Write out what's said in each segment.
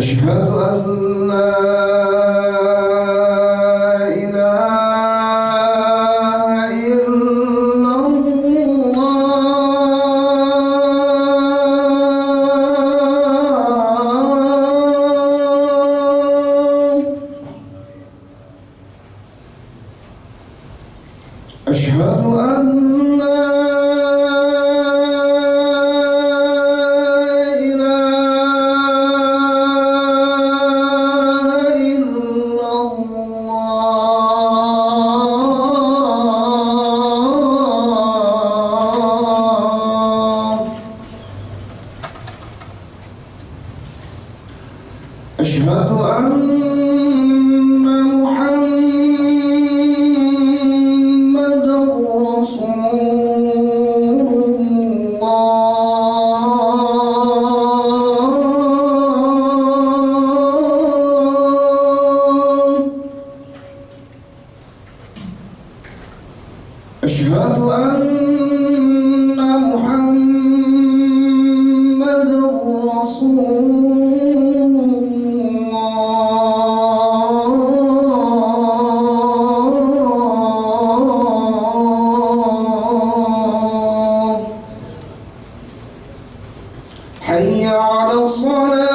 أشهد أن لا إله إلا الله. أشهد أن لا أشهد أن محمدًا رسول الله. أشهد أن محمدًا رسول حي على الصلاة.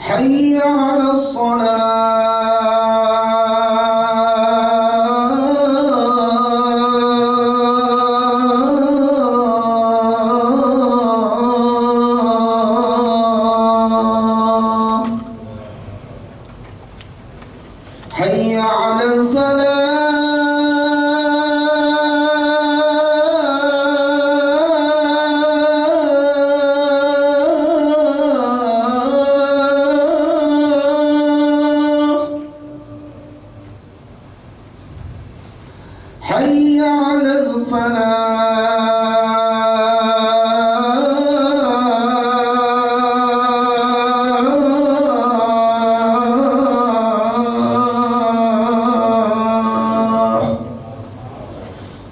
حي على الصلاة. حي على الفلاح. حي على الفلاح.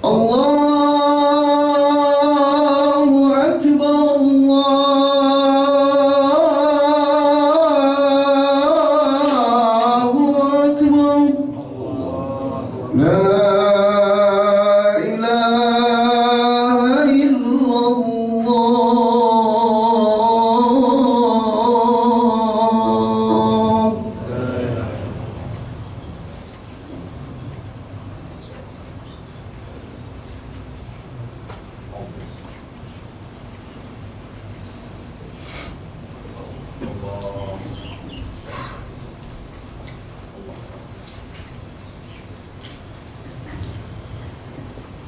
الله أكبر، الله أكبر. لا إله إلا الله.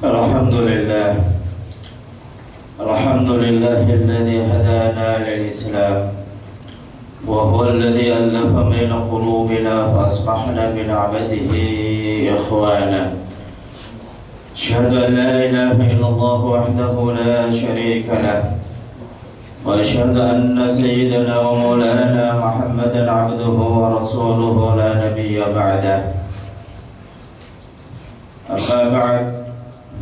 الحمد لله الذي هدانا للإسلام، وهو الذي ألف بين قلوبنا فأصبحنا بنعمته إخوانا. أشهد أن لا إله إلا الله وحده لا شريك له، وأشهد أن سيدنا ومولانا محمدا عبده ورسوله لا نبي بعده. أما بعد،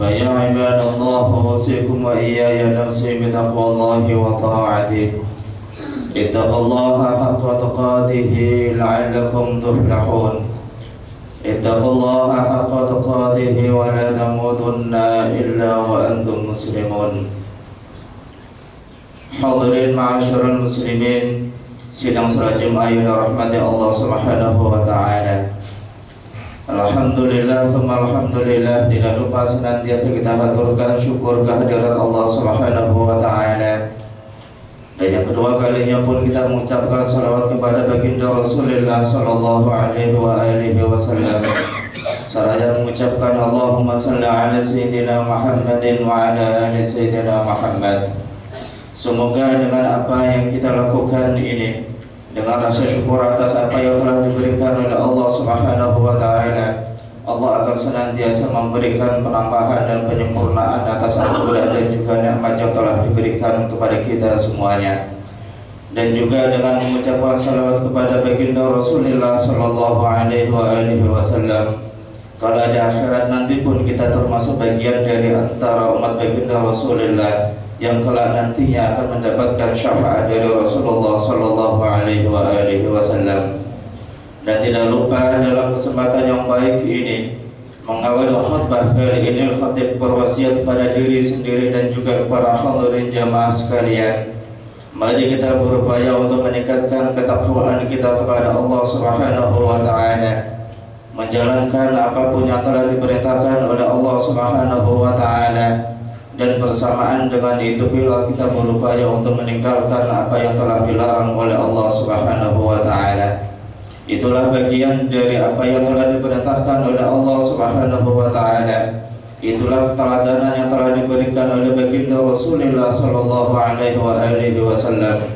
فيا عباد الله، أوصيكم وإياي نفسي بتقوى الله وطاعته. اتقوا الله حق تقاته لعلكم تفلحون. اتقوا الله حق تقاته ولا تموتن إلا وأنتم مسلمون. Hadirin ma'asyiral muslimin, sidang salat Jumat yang dirahmati Allah Subhanahu wa taala. Alhamdulillah, tsumma alhamdulillah, tidak lupa senantiasa kita haturkan syukur kehadirat Allah Subhanahu wa taala. Dan yang kedua kalinya pun kita mengucapkan salawat kepada baginda Rasulullah sallallahu alaihi wasallam. Seraya mengucapkan Allahumma salli ala sayyidina Muhammadin wa ala ali sayyidina Muhammad. Semoga dengan apa yang kita lakukan ini, dengan rasa syukur atas apa yang telah diberikan oleh Allah Subhanahu wa taala, Allah akan senantiasa memberikan penambahan dan penyempurnaan atas anugerah dan juga nikmat yang telah diberikan kepada kita semuanya. Dan juga dengan mengucapkan salawat kepada baginda Rasulullah sallallahu alaihi wasallam. Kalau ada akhirat nanti pun kita termasuk bagian dari antara umat baginda Rasulullah yang kelak nantinya akan mendapatkan syafaat dari Rasulullah sallallahu alaihi wasallam. Dan tidak lupa dalam kesempatan yang baik ini mengawali khutbah kali ini, khatib berwasiat kepada diri sendiri dan juga kepada hadirin jamaah sekalian. Mari kita berupaya untuk meningkatkan ketakwaan kita kepada Allah Subhanahu wa taala, menjalankan apapun yang telah diperintahkan oleh Allah Subhanahu wa taala, dan bersamaan dengan itu pula kita berupaya untuk meninggalkan apa yang telah dilarang oleh Allah Subhanahu wa taala. Itulah bagian dari apa yang telah diperintahkan oleh Allah Subhanahu wa taala. Itulah keteladanan yang telah diberikan oleh baginda Rasulullah sallallahu alaihi wasallam.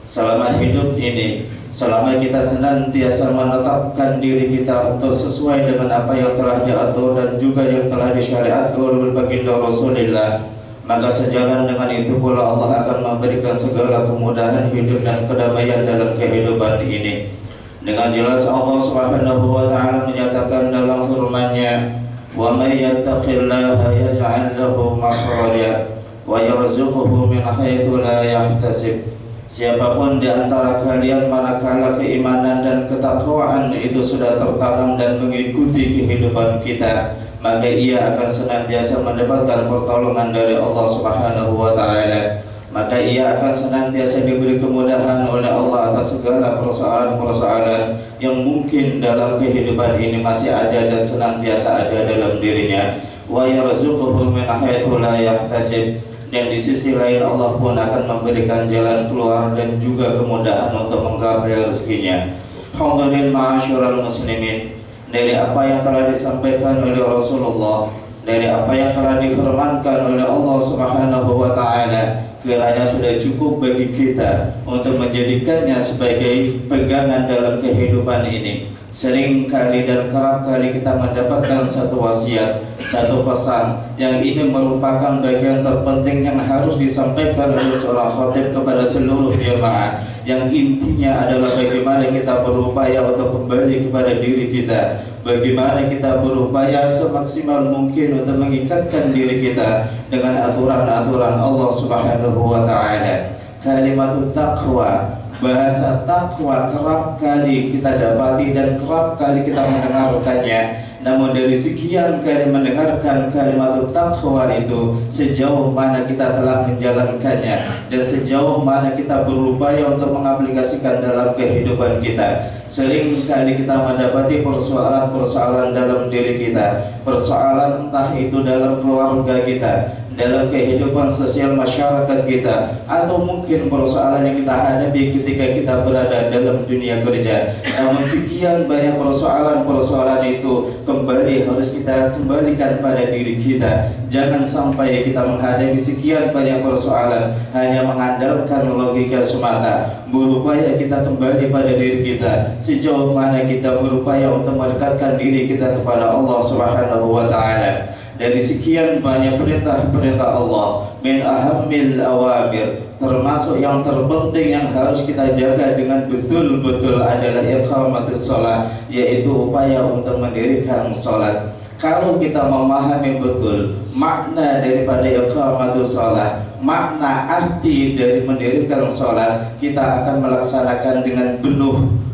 Selama hidup ini, selama kita senantiasa menetapkan diri kita untuk sesuai dengan apa yang telah diatur dan juga yang telah disyariatkan oleh baginda Rasulullah, maka sejalan dengan itu pula Allah akan memberikan segala kemudahan hidup dan kedamaian dalam kehidupan ini. Dengan jelas Allah Subhanahu wa taala menyatakan dalam firman-Nya, "Wa may yattaqillaha yaj'al lahu makhraja wa yarzuqhu min haitsu la yahtasib." Siapapun di antara kalian manakala keimanan dan ketakwaan itu sudah tertanam dan mengikuti kehidupan kita, maka ia akan senantiasa mendapatkan pertolongan dari Allah Subhanahu wa taala. Maka ia akan senantiasa diberi kemudahan oleh Allah atas segala persoalan-persoalan yang mungkin dalam kehidupan ini masih ada dan senantiasa ada dalam dirinya. Wa yarzuquhu min haitsu la yahtasib. Dan di sisi lain Allah pun akan memberikan jalan keluar dan juga kemudahan untuk menggapai rezekinya. Alhamdulillah ma'asyiral muslimin, dari apa yang telah disampaikan oleh Rasulullah, dari apa yang telah difirmankan oleh Allah Subhanahu wa taala, kiranya sudah cukup bagi kita untuk menjadikannya sebagai pegangan dalam kehidupan ini. Sering kali dan kerap kali kita mendapatkan satu wasiat, satu pesan yang ini merupakan bagian terpenting yang harus disampaikan oleh seorang khatib kepada seluruh jemaah, yang intinya adalah bagaimana kita berupaya untuk kembali kepada diri kita, bagaimana kita berupaya semaksimal mungkin untuk mengikatkan diri kita dengan aturan-aturan Allah Subhanahu wa taala. Kalimat taqwa, bahasa takwa kerap kali kita dapati dan kerap kali kita mendengarkannya. Namun dari sekian kali mendengarkan kalimat takwa itu, sejauh mana kita telah menjalankannya dan sejauh mana kita berupaya untuk mengaplikasikan dalam kehidupan kita. Sering kali kita mendapati persoalan-persoalan dalam diri kita, persoalan entah itu dalam keluarga kita, dalam kehidupan sosial masyarakat kita, atau mungkin persoalan yang kita hadapi ketika kita berada dalam dunia kerja. Namun sekian banyak persoalan-persoalan itu kembali harus kita kembalikan pada diri kita. Jangan sampai kita menghadapi sekian banyak persoalan hanya mengandalkan logika semata. Berupaya kita kembali pada diri kita, sejauh mana kita berupaya untuk mendekatkan diri kita kepada Allah Subhanahu wa taala. Dari sekian banyak perintah-perintah Allah, min ahammil awamir, termasuk yang terpenting yang harus kita jaga dengan betul-betul adalah iqamatus shalah, yaitu upaya untuk mendirikan salat. Kalau kita memahami betul makna daripada iqamatus shalah, makna arti dari mendirikan salat, kita akan melaksanakan dengan penuh.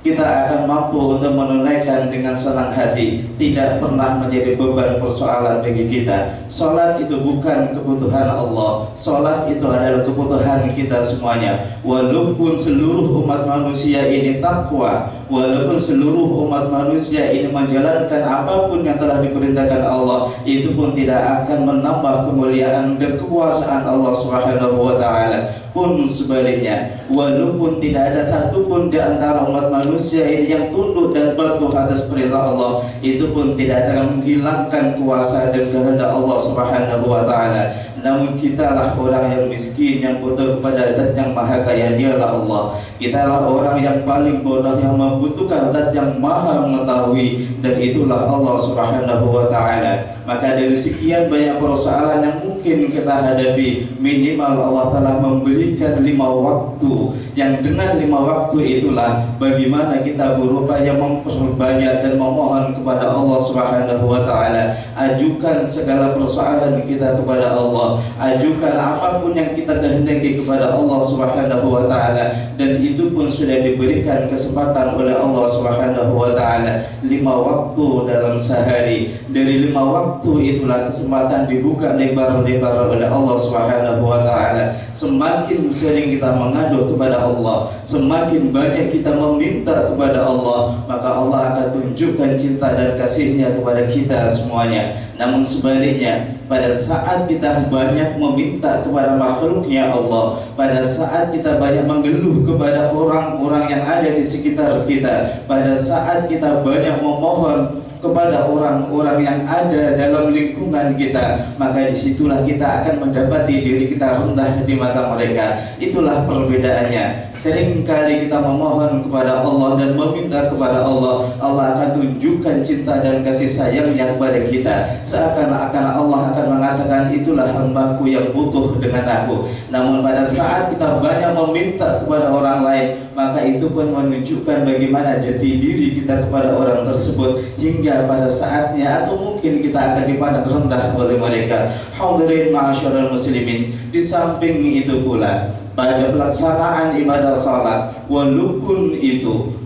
Kita akan mampu untuk menunaikan dengan senang hati, tidak pernah menjadi beban persoalan bagi kita. Salat itu bukan kebutuhan Allah, salat itu adalah kebutuhan kita semuanya. Walaupun seluruh umat manusia ini takwa, walaupun seluruh umat manusia ini menjalankan apapun yang telah diperintahkan Allah, itu pun tidak akan menambah kemuliaan dan kekuasaan Allah Subhanahu wa taala. Pun sebaliknya, walaupun tidak ada satupun di antara umat manusia ini yang tunduk dan patuh atas perintah Allah, itu pun tidak akan menghilangkan kuasa dan kehendak Allah Subhanahu wa taala. Namun kitalah orang yang miskin, yang butuh kepada Zat yang Maha Kaya, dialah Allah. Kitalah orang yang paling bodoh, yang membutuhkan Zat yang Maha Mengetahui, dan itulah Allah Subhanahu wa taala. Maka dari sekian banyak persoalan yang mungkin kita hadapi, minimal Allah telah memberikan 5 waktu, yang dengan 5 waktu itulah bagaimana kita berupaya memperbanyak dan memohon kepada Allah Subhanahu wa taala. Ajukan segala persoalan kita kepada Allah, ajukan apapun yang kita kehendaki kepada Allah Subhanahu wa taala, dan itu pun sudah diberikan kesempatan oleh Allah Subhanahu wa taala 5 waktu dalam sehari. Dari 5 waktu itulah kesempatan dibuka lebar-lebar oleh Allah Subhanahu wa taala. Semakin sering kita mengadu kepada Allah, semakin banyak kita meminta kepada Allah, maka Allah akan tunjukkan cinta dan kasih-Nya kepada kita semuanya. Namun sebaliknya, pada saat kita banyak meminta kepada makhluk-Nya Allah, pada saat kita banyak mengeluh kepada orang-orang yang ada di sekitar kita, pada saat kita banyak memohon kepada orang-orang yang ada dalam lingkungan kita, maka disitulah kita akan mendapati diri kita rendah di mata mereka. Itulah perbedaannya. Seringkali kita memohon kepada Allah dan meminta kepada Allah, Allah akan tunjukkan cinta dan kasih sayangnya kepada kita. Seakan-akan Allah akan mengatakan, itulah hambaku yang butuh dengan aku. Namun pada saat kita banyak meminta kepada orang lain, maka itu pun menunjukkan bagaimana jati diri kita kepada orang tersebut, hingga pada saatnya atau mungkin kita akan dipandang rendah oleh mereka. Hadirin ma'asyiral muslimin, di samping itu pula pada pelaksanaan ibadah salat, walaupun itu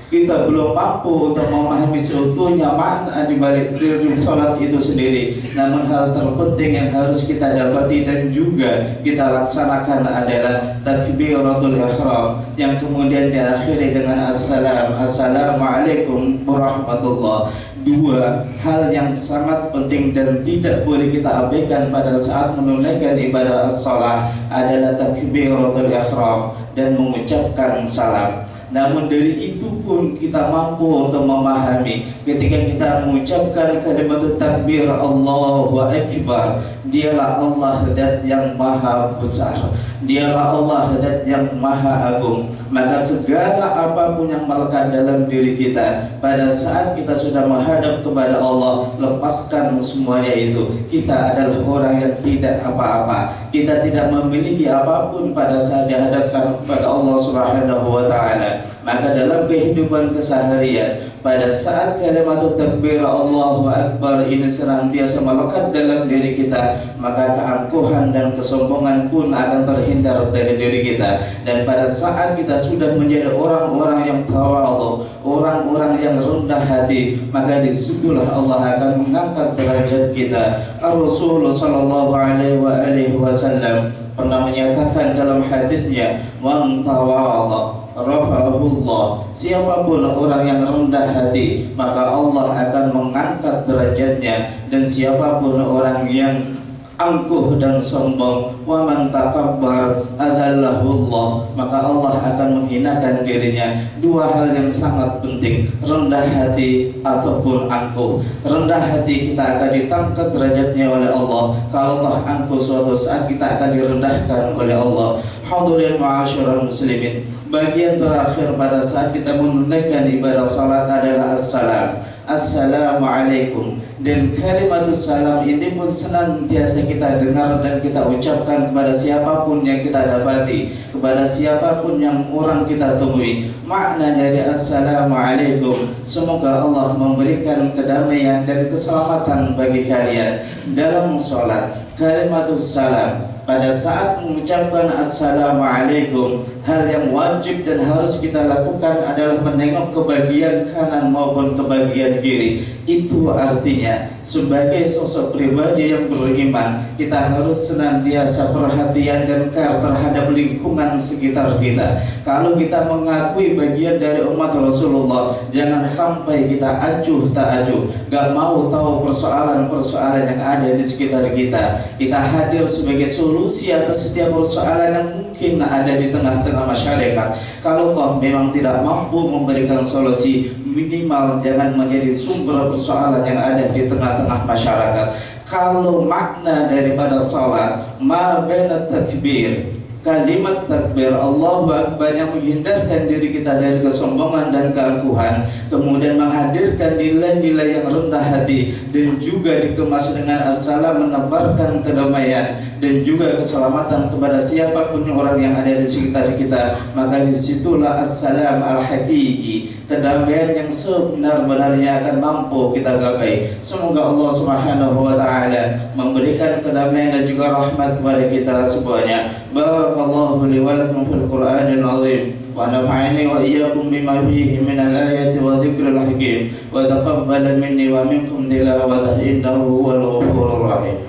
kita belum mampu untuk memahami seutuhnya makna di balik salat itu sendiri, namun hal terpenting yang harus kita dapati dan juga kita laksanakan adalah takbiratul ihram, yang kemudian diakhiri dengan assalamualaikum warahmatullah. Dua hal yang sangat penting dan tidak boleh kita abaikan pada saat menunaikan ibadah as-salah adalah takbiratul ihram dan mengucapkan salam. Namun dari itu pun kita mampu untuk memahami ketika kita mengucapkan kalimat takbir Allahu Akbar, dialah Allah zat yang maha besar, dialah Allah zat yang maha agung. Maka segala apapun yang melekat dalam diri kita, pada saat kita sudah menghadap kepada Allah, lepaskan semuanya itu. Kita adalah orang yang tidak apa-apa, kita tidak memiliki apapun pada saat dihadapkan kepada Allah Subhanahu wa taala. Maka dalam kehidupan keseharian, pada saat kalimat takbir Allahu Akbar ini senantiasa melekat dalam diri kita, maka keangkuhan dan kesombongan pun akan terhindar dari diri kita. Dan pada saat kita sudah menjadi orang-orang yang tawadhu, orang-orang yang rendah hati, maka disitulah Allah akan mengangkat derajat kita. Rasulullah sallallahu alaihi wasallam pernah menyatakan dalam hadisnya, "Man tawadha rafa'ahullah." Siapapun orang yang rendah hati, maka Allah akan mengangkat derajatnya. Dan siapapun orang yang angkuh dan sombong, wa man takabbar adzallahullah, maka Allah akan menghinakan dirinya. Dua hal yang sangat penting, rendah hati ataupun angkuh. Rendah hati kita akan ditangkat derajatnya oleh Allah, kalau toh angkuh suatu saat kita akan direndahkan oleh Allah. Hadirin ma'asyiral muslimin, bagian terakhir pada saat kita menunaikan ibadah salat adalah assalam. Assalamualaikum. Dan kalimat salam ini pun senantiasa kita dengar dan kita ucapkan kepada siapapun yang kita dapati, kepada siapapun yang orang kita temui. Makna dari assalamualaikum, semoga Allah memberikan kedamaian dan keselamatan bagi kalian. Dalam sholat, kalimat salam, pada saat mengucapkan assalamualaikum, hal yang wajib dan harus kita lakukan adalah menengok ke bagian kanan maupun ke bagian kiri. Itu artinya sebagai sosok pribadi yang beriman, kita harus senantiasa perhatian dan care terhadap lingkungan sekitar kita. Kalau kita mengakui bagian dari umat Rasulullah, jangan sampai kita acuh tak acuh, gak mau tahu persoalan-persoalan yang ada di sekitar kita. Kita hadir sebagai solusi atas setiap persoalan yang mungkin ada di tengah-tengah masyarakat. Kalau toh memang tidak mampu memberikan solusi, minimal jangan menjadi sumber persoalan yang ada di tengah-tengah masyarakat. Kalau makna daripada salat, ma baina takbir, kalimat takbir Allahu Akbar yang menghindarkan diri kita dari kesombongan dan keangkuhan, kemudian menghadirkan nilai-nilai yang rendah hati, dan juga dikemas dengan assalam menebarkan kedamaian dan juga keselamatan kepada siapapun orang yang ada di sekitar kita, maka disitulah assalam al-hakiki, kedamaian yang sebenar-benarnya akan mampu kita gapai. Semoga Allah Subhanahu wa taala memberikan kedamaian dan juga rahmat kepada kita semuanya. Barakallahu li wa lakum fil Qur'anil azim wa nafa'ani wa iyyakum bima fihi min al-ayati wa dzikril hakim wa taqabbal minni wa minkum tilawatahu innahu huwal ghafurur rahim.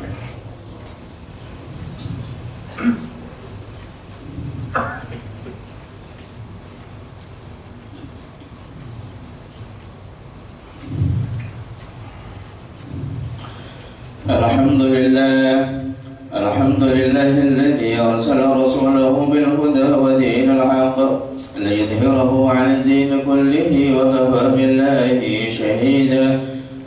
الحمد لله الذي أرسل رسوله بالهدى ودين الحق ليظهره على الدين كله وكفى بالله شهيدا.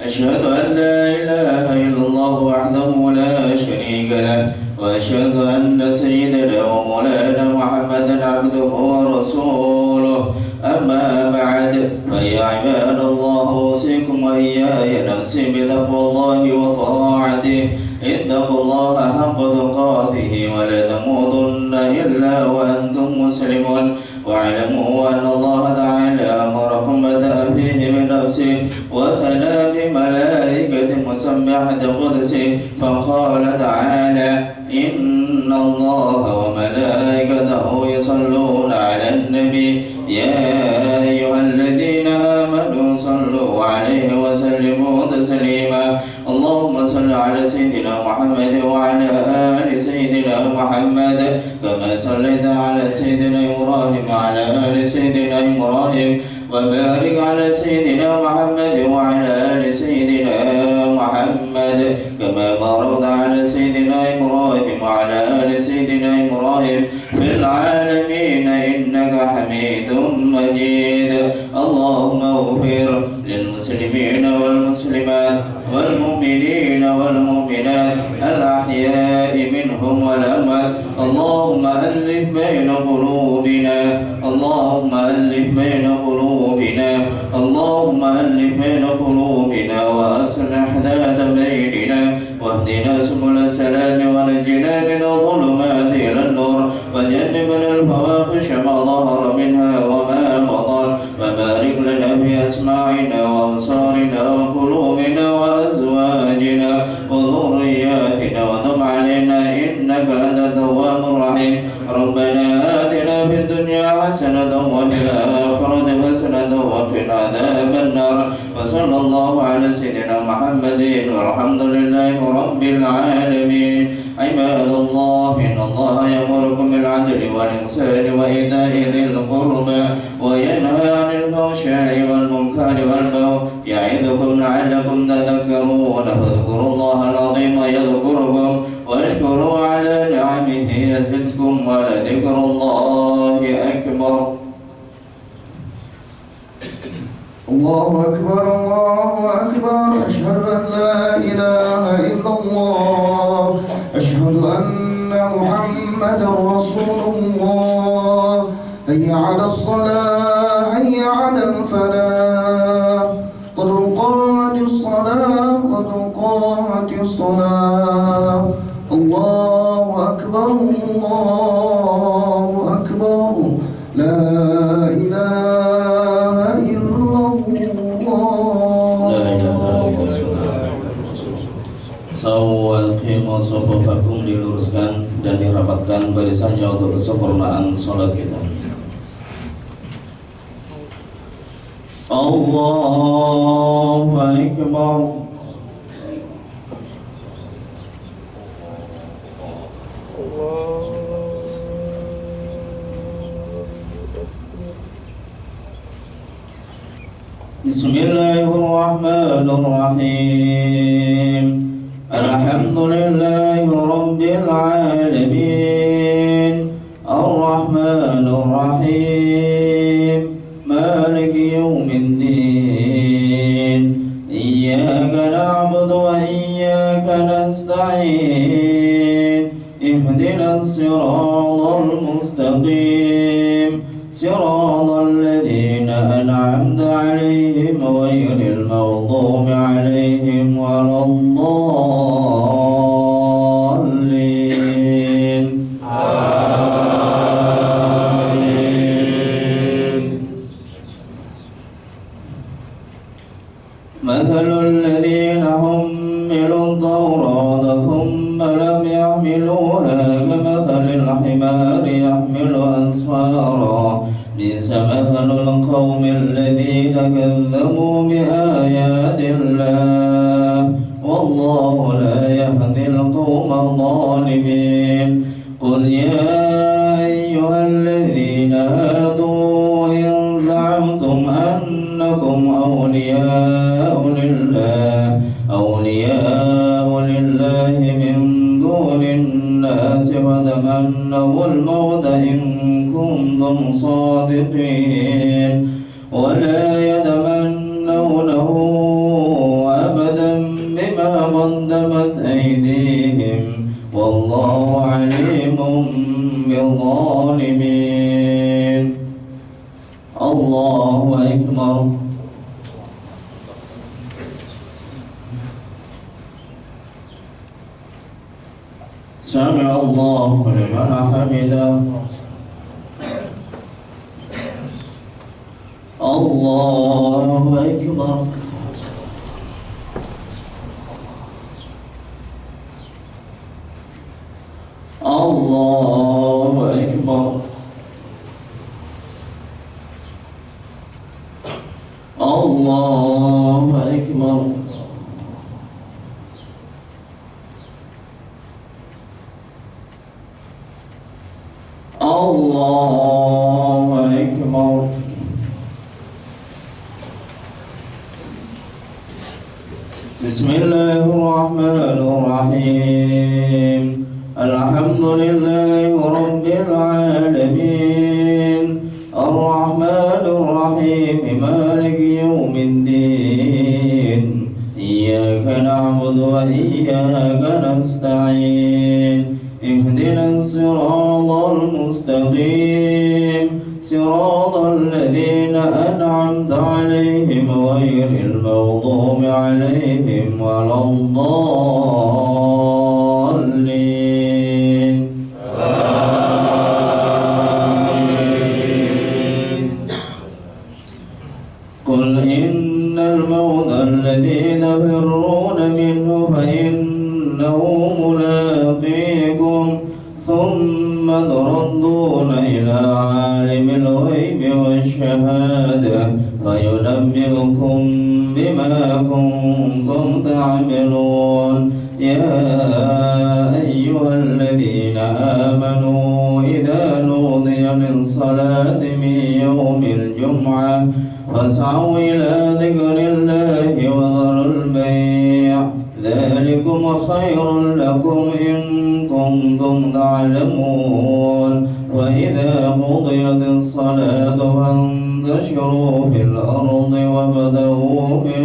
أشهد أن لا إله إلا الله وحده لا شريك له وأشهد أن سيدنا ومولانا محمدا عبده ورسوله. أما بعد فيا عباد الله أوصيكم وإياي نفسي بتقوى الله وطاعته. اتقوا الله حق تقاته ولا تموتن إلا وأنتم مسلمون. واعلموا أن الله تعالى أمركم بدأ فيه بنفسه وثنى بملائكة مسبحة قدسه فقال تعالى إن الله وملائكته يصلون على النبي يا أيها الذين آمنوا صلوا عليه وسلموا تسليما. اللهم صل على سيدنا محمد وعلى آل سيدنا محمد كما صليت على سيدنا إبراهيم وعلى آل سيدنا إبراهيم وبارك على سيدنا محمد وعلى آل سيدنا محمد كما باركت على سيدنا إبراهيم وعلى آل سيدنا إبراهيم في العالمين إنك حميد مجيد. اللهم اغفر للمسلمين والمسلمات والمؤمنين والمؤمنات الأحياء منهم والأموات. اللهم ألف بين قلوبنا اللهم ألف بين قلوبنا اللهم ألف بين قلوبنا وأصلح ذات بيننا واهدنا سبل السلام ونجنا من الظلمات إلى النور وجنبنا الفواحش ما ظهر منها وما بطن وبارك لنا في أسماعنا وأبصارنا وقلوبنا وأزواجنا وذرياتنا وتب علينا إنك أنت التواب الرحيم. ربنا آتنا في الدنيا حسنة وفي الآخرة حسنة وقنا عذاب النار. وصلى الله على سيدنا محمد والحمد لله رب العالمين. عباد الله إن الله يأمركم بالعدل والإحسان وإيتاء ذي القربى وينهى عن الفحشاء والمنكر والبغي يعظكم لعلكم تذكرون. فاذكروا الله العظيم يذكركم واشكروا على نعمه يزدكم ولذكر الله أكبر. الله أكبر الله أكبر. أشهد أن لا إله إلا الله. أشهد أن محمدا رسول الله. هيا على الصلاة هيا على الفلاح قد قامت الصلاة قد قامت الصلاة. الله أكبر الله أكبر. لا إله إلا Sawaqimu sufufakum, diluruskan dan dirapatkan barisannya untuk kesempurnaan sholat kita. Allahu Akbar. Bismillahirrahmanirrahim. Alhamdulillahi Rabbil Alamin. Ar-Rahmanir Rahim. Maliki Yawmiddin. Iyyaka na'budu wa iyyaka nasta'in. Ihdinas siratal المستقيم صراط الذين أنعمت عليهم غير المغضوب عليهم ولا الضالين آمين. مثل الذين حملوا التوراة ثم لم يحملوها كمثل الحمار يحمل أسفارا بئس مثل القوم الذين كذبوا بآيات الله والله لا يهدي القوم الظالمين. قل يا أيها الذين هادوا إن زعمتم أنكم أولياء لله من دون الناس فتمنوا الموت إن كنتم صادقين ولا يتمنونه أبدا بما قدمت أيديهم والله عليم بالظالمين. الله أكبر. سمع الله لمن حمده. الله أكبر. الله أكبر. الله أكبر. الله أكبر. بسم الله الرحمن الرحيم. الحمد لله رب العالمين الرحمن الرحيم مالك يوم الدين إياك نعبد وإياك نستعين اهدنا الصراط المستقيم صراط الذين أنعمت عليهم غير المغضوب عليهم ولا الضالين آمين. قل إن الموت الذي تفرون منه فإنه ملاقيكم ثم تردون إلى عالم الغيب والشهادة فينبئكم بما كنتم تعملون. يا أيها الذين آمنوا إذا نودي للصلاة من يوم الجمعة فاسعوا إلى ذكر الله وذروا البيع ذلكم خير لكم إن كنتم تعلمون. وإذا قضيت الصلاة فانتشروا في الأرض وابتغوا من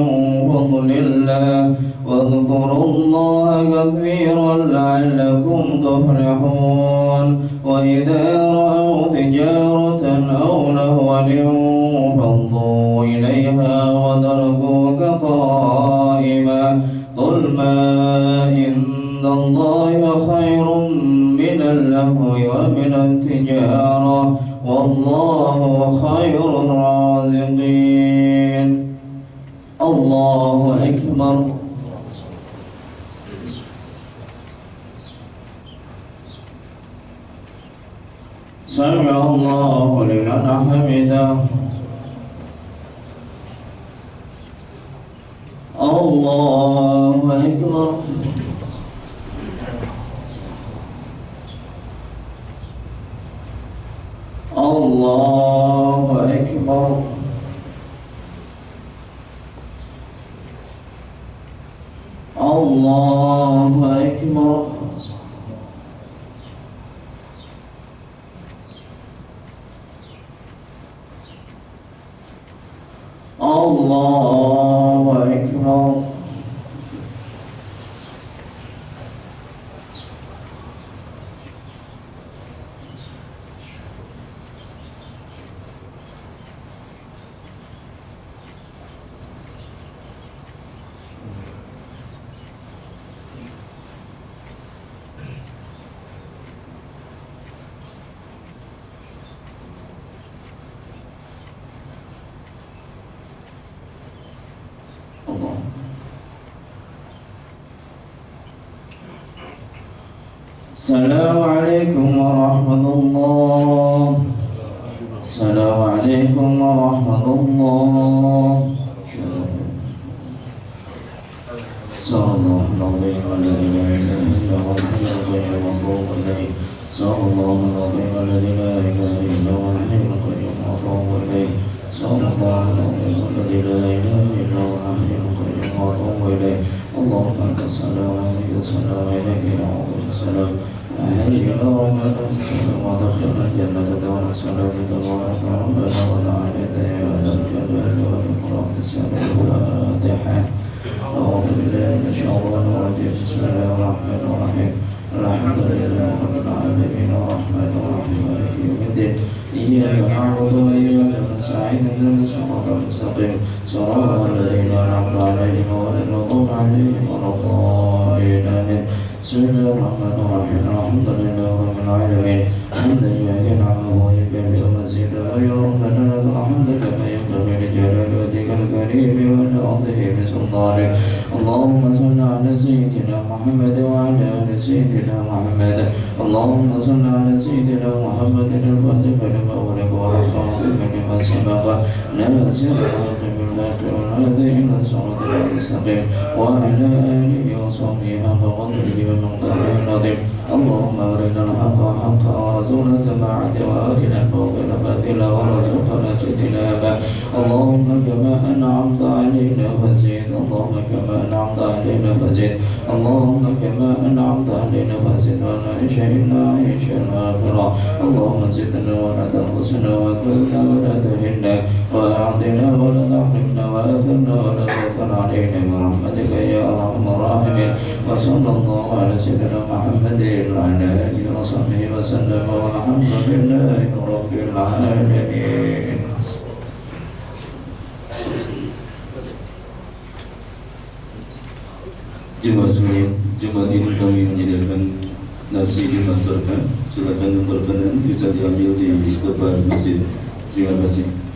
فضل الله واذكروا الله كثيرا لعلكم تفلحون. وإذا رأوا تجارة أو لهوا انفضوا إليها وتركوك قائما قل ما عند الله خير من اللهو ومن التجارة والله خير الرازقين. الله أكبر. سمع الله لمن حمده. الله أكبر. الله أكبر. الله أكبر. الله أكبر. Assalamualaikum warahmatullahi. Assalamualaikum warahmatullahi. Sallallahu alaihi wa أعوذ بالله من الشيطان الرجيم. بسم الله الرحمن الرحيم. الحمد لله رب العالمين الرحمن الرحيم مالك يوم الدين إياك نعبد وإياك نستعين اهدنا الصراط المستقيم صراط الذين أنعمت عليهم غير المغضوب عليهم ولا الضالين آمين. بسم الله الرحمن الرحيم. الحمد لله رب العالمين حمدا يوافي نعمه ويكافئ مزيدا ويا ربنا لك الحمد كما ينبغي لجلال وجهك الكريم ولعظيم سلطانك. اللهم صل على سيدنا محمد وعلى آل سيدنا محمد. اللهم صل على سيدنا محمد الفاتح لما أغلق والخاتم لما سبق ناصر الحق بالحق والهادي إلى الصراط المستقيم وعلى آله وصحبه حق قدره ومقداره العظيم. اللهم أرنا الحق حقا ورزقنا اتباعه وأرنا الباطل باطلا ورزقنا اجتنابه. اللهم كما أنعمت علينا فزد. اللهم كما أنعمت علينا فزد. اللهم كما أنعمت علينا فزد ونعيشنا عيش الآخرة. اللهم زدنا ولا تنقصنا وكلنا ولا تهنا وأعطنا ولا تحرمنا وآثرنا ولا تؤثر علينا برحمتك يا أرحم الراحمين. وصلى الله على سيدنا محمد وعلى آله وصحبه وسلم والحمد لله رب العالمين. Jemaah sekalian, Jumat ini kami menyediakan nasi Jumat berkah. Silakan yang berkenan bisa diambil di depan masjid. Terima kasih.